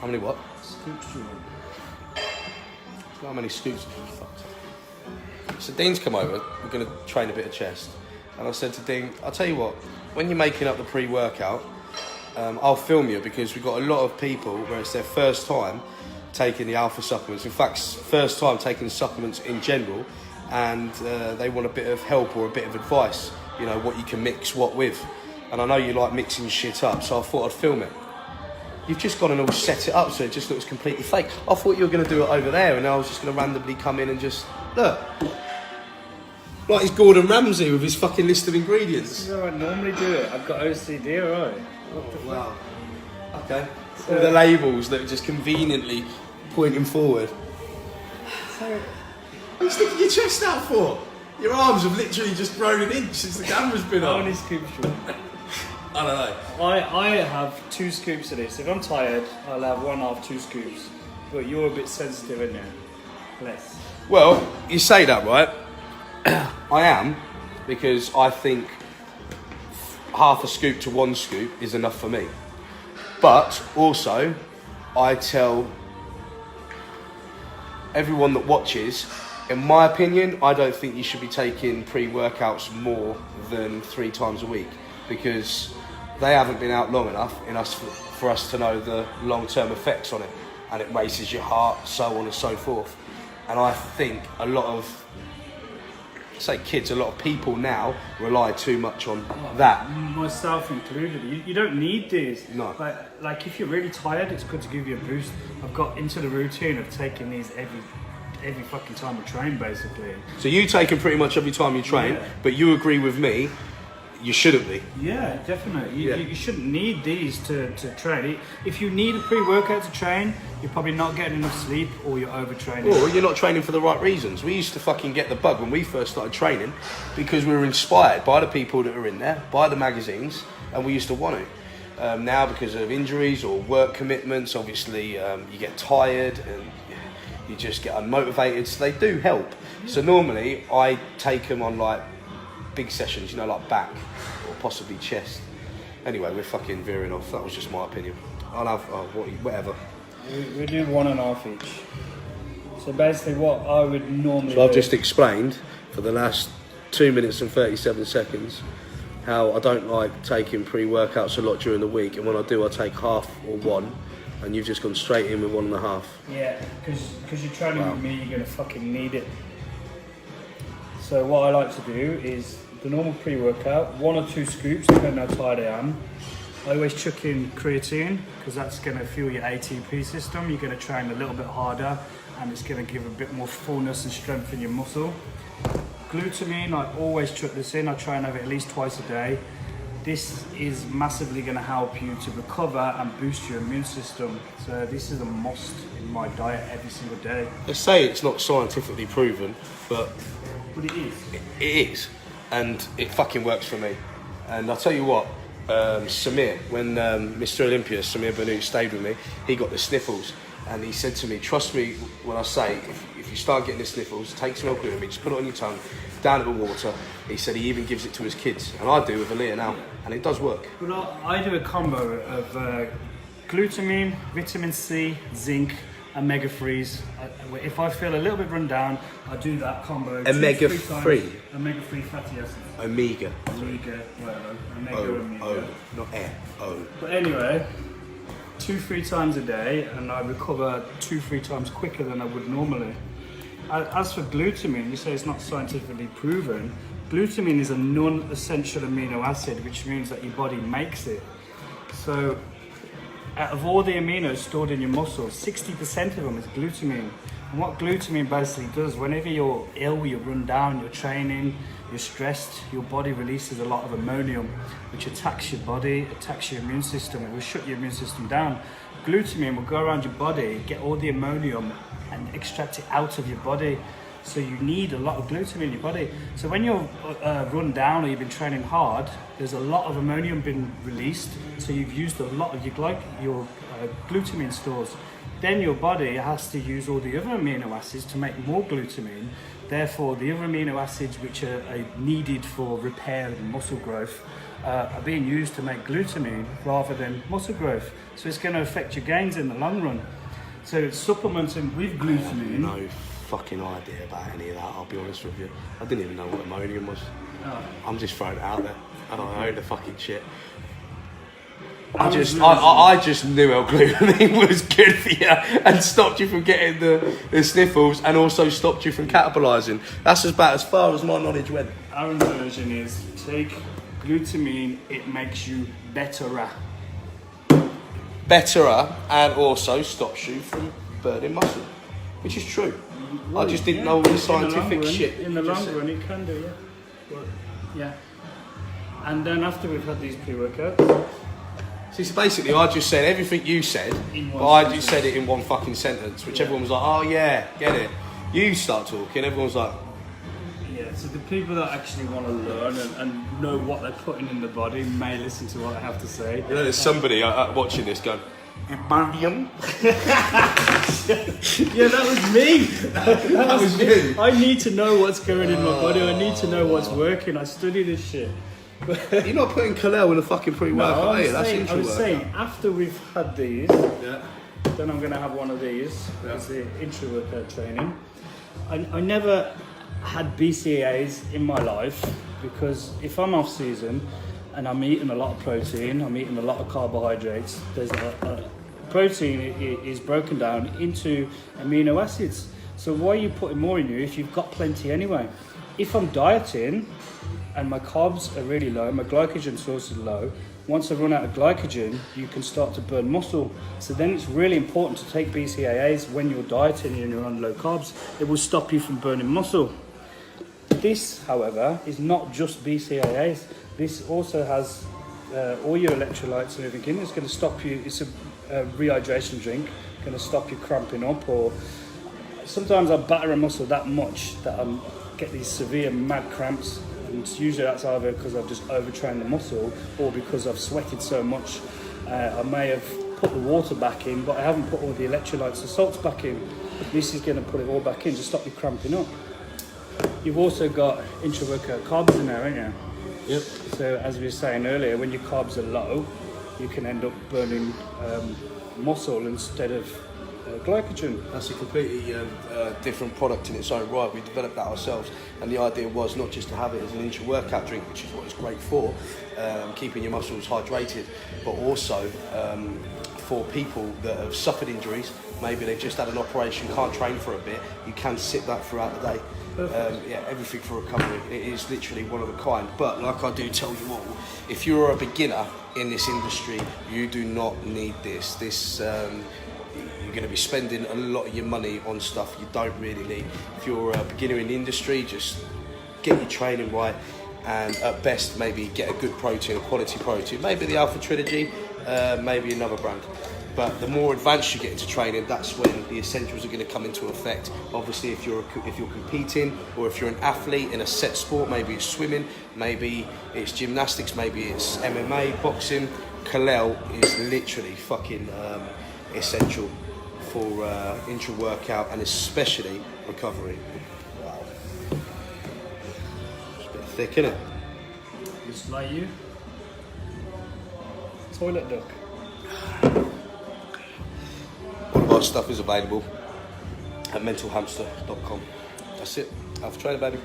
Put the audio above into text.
How many what? Scoops you want? How many scoops? So Dean's come over, we're going to train a bit of chest. And I said to Dean, I'll tell you what, when you're making up the pre-workout, I'll film you, because we've got a lot of people where it's their first time taking the alpha supplements. In fact, first time taking supplements in general, and they want a bit of help or a bit of advice, you know, what you can mix what with. And I know you like mixing shit up, so I thought I'd film it. You've just gone and all set it up so it just looks completely fake. I thought you were going to do it over there, and I was just going to randomly come in and just, look. Like he's Gordon Ramsay with his fucking list of ingredients. This is how I normally do it. I've got OCD, alright. Wow. Okay. All the labels that are just conveniently pointing forward. So, What are you sticking your chest out for? Your arms have literally just grown an inch since the camera's been how on. many scoops you want? I don't know. I have 2 scoops of this. If I'm tired, I'll have 1.5, 2 scoops. But you're a bit sensitive, isn't you? Less. Well, you say that, right? I am, because I think half a scoop to 1 scoop is enough for me. But also, I tell everyone that watches, in my opinion, I don't think you should be taking pre-workouts more than 3 times a week, because they haven't been out long enough for us to know the long-term effects on it, and it races your heart, so on and so forth. And I think a lot of, say kids, a lot of people now rely too much on that. Myself included. You don't need these. No. Like if you're really tired, it's good to give you a boost. I've got into the routine of taking these every fucking time I train, basically. So you take them pretty much every time you train, Yeah. but you agree with me, you shouldn't be. Yeah, definitely. Yeah. You shouldn't need these to train. If you need a pre-workout to train, you're probably not getting enough sleep, or you're overtraining. Or you're not training for the right reasons. We used to fucking get the bug when we first started training, because we were inspired by the people that are in there, by the magazines, and we used to want to. Now, because of injuries or work commitments, obviously you get tired and you just get unmotivated, so they do help. So normally I take them on like big sessions, you know, like back or possibly chest. Anyway, we're fucking veering off. That was just my opinion. I'll have whatever. We do 1.5 each. So basically what I would normally So I've do- just explained for the last 2 minutes and 37 seconds how I don't like taking pre-workouts a lot during the week, and when I do I take half or 1, and you've just gone straight in with 1.5. Yeah, because you're training with me, you're going to fucking need it. So what I like to do is the normal pre-workout, 1 or 2 scoops, depending how tired I am. I always chuck in creatine, because that's going to fuel your ATP system. You're going to train a little bit harder, and it's going to give a bit more fullness and strength in your muscle. Glutamine, I always chuck this in. I try and have it at least twice a day. This is massively going to help you to recover and boost your immune system. So this is a must in my diet every single day. They say it's not scientifically proven, but But it is. it is, and it fucking works for me. And I'll tell you what, Samir, when Mr. Olympia, Samir Banu, stayed with me, he got the sniffles, and he said to me, trust me when I say, if you start getting the sniffles, take some L-glutamine, just put it on your tongue, down it with water. He said he even gives it to his kids, and I do with Aaliyah now, and it does work. Well, I do a combo of glutamine, vitamin C, zinc, omega-3s. If I feel a little bit run down, I do that combo. Omega-3? Omega-3 fatty acids. Omega. Omega, whatever. Omega, omega. O, not air. O. But anyway, 2-3 times a day, and I recover 2-3 times quicker than I would normally. As for glutamine, you say it's not scientifically proven. Glutamine is a non-essential amino acid, which means that your body makes it. So out of all the aminos stored in your muscles, 60% of them is glutamine. And what glutamine basically does, whenever you're ill, you're run down, you're training, you're stressed, your body releases a lot of ammonium, which attacks your body, attacks your immune system. It will shut your immune system down. Glutamine will go around your body, get all the ammonium and extract it out of your body. So you need a lot of glutamine in your body. So when you're run down or you've been training hard, there's a lot of ammonium being released. So you've used a lot of your glutamine stores. Then your body has to use all the other amino acids to make more glutamine. Therefore, the other amino acids which are needed for repair and muscle growth are being used to make glutamine rather than muscle growth. So it's going to affect your gains in the long run. So supplementing with glutamine. No fucking idea about any of that, I'll be honest with you. I didn't even know what ammonium was. Oh. I'm just throwing it out there. I don't know the fucking shit. I just knew L-glutamine was good for you and stopped you from getting the sniffles and also stopped you from catabolising. That's about as far as my knowledge went. Our version is take glutamine, it makes you betterer. Betterer, and also stops you from burning muscle, which is true. I just didn't know all the scientific shit. In the long run, it can do, yeah. But, yeah. And then after we've had these pre-workouts. See, so basically, I just said everything you said, but I just said it in one fucking sentence, which everyone was like, oh yeah, get it. You start talking, everyone's like... Yeah, so the people that actually want to learn and know what they're putting in the body may listen to what I have to say. You know, there's somebody watching this going, ammonium? Yeah, that was me. That was you. I need to know what's going in my body. I need to know what's working. I study this shit. You're not putting Kalel in a fucking pre-workout, are you? That's I was saying, after we've had these, then I'm going to have one of these. It's the intra-workout training. I never had BCAAs in my life because if I'm off season and I'm eating a lot of protein, I'm eating a lot of carbohydrates, there's protein is broken down into amino acids. So why are you putting more in you if you've got plenty anyway? If I'm dieting and my carbs are really low, my glycogen source is low, once I run out of glycogen, you can start to burn muscle. So then it's really important to take BCAAs when you're dieting and you're on low carbs. It will stop you from burning muscle. This, however, is not just BCAAs. This also has all your electrolytes and everything. It's going to stop you. It's a rehydration drink. Going to stop you cramping up. Or sometimes I batter a muscle that much that I get these severe mad cramps. And usually that's either because I've just overtrained the muscle or because I've sweated so much. I may have put the water back in, but I haven't put all the electrolytes and salts back in. This is going to put it all back in to stop you cramping up. You've also got intra-workout carbs in there, haven't you? Yep. So as we were saying earlier, when your carbs are low, you can end up burning muscle instead of glycogen. That's a completely different product in its own right. We developed that ourselves, and the idea was not just to have it as an intra-workout drink, which is what it's great for, keeping your muscles hydrated, but also for people that have suffered injuries. Maybe they've just had an operation, can't train for a bit. You can sip that throughout the day. Everything for recovery. It is literally one of a kind. But like I do tell you all, if you're a beginner in this industry, you do not need this. You're going to be spending a lot of your money on stuff you don't really need. If you're a beginner in the industry, just get your training right, and at best maybe get a good protein, a quality protein. Maybe the Alpha Trilogy, maybe another brand. But the more advanced you get into training, that's when the essentials are going to come into effect. Obviously, if you're competing, or if you're an athlete in a set sport, maybe it's swimming, maybe it's gymnastics, maybe it's MMA, boxing. Kalel is literally fucking essential for intra-workout and especially recovery. Wow. It's a bit thick, isn't it? Just like you. Toilet duck. All of our stuff is available at mentalhamster.com. That's it. Alpha Trainer, baby.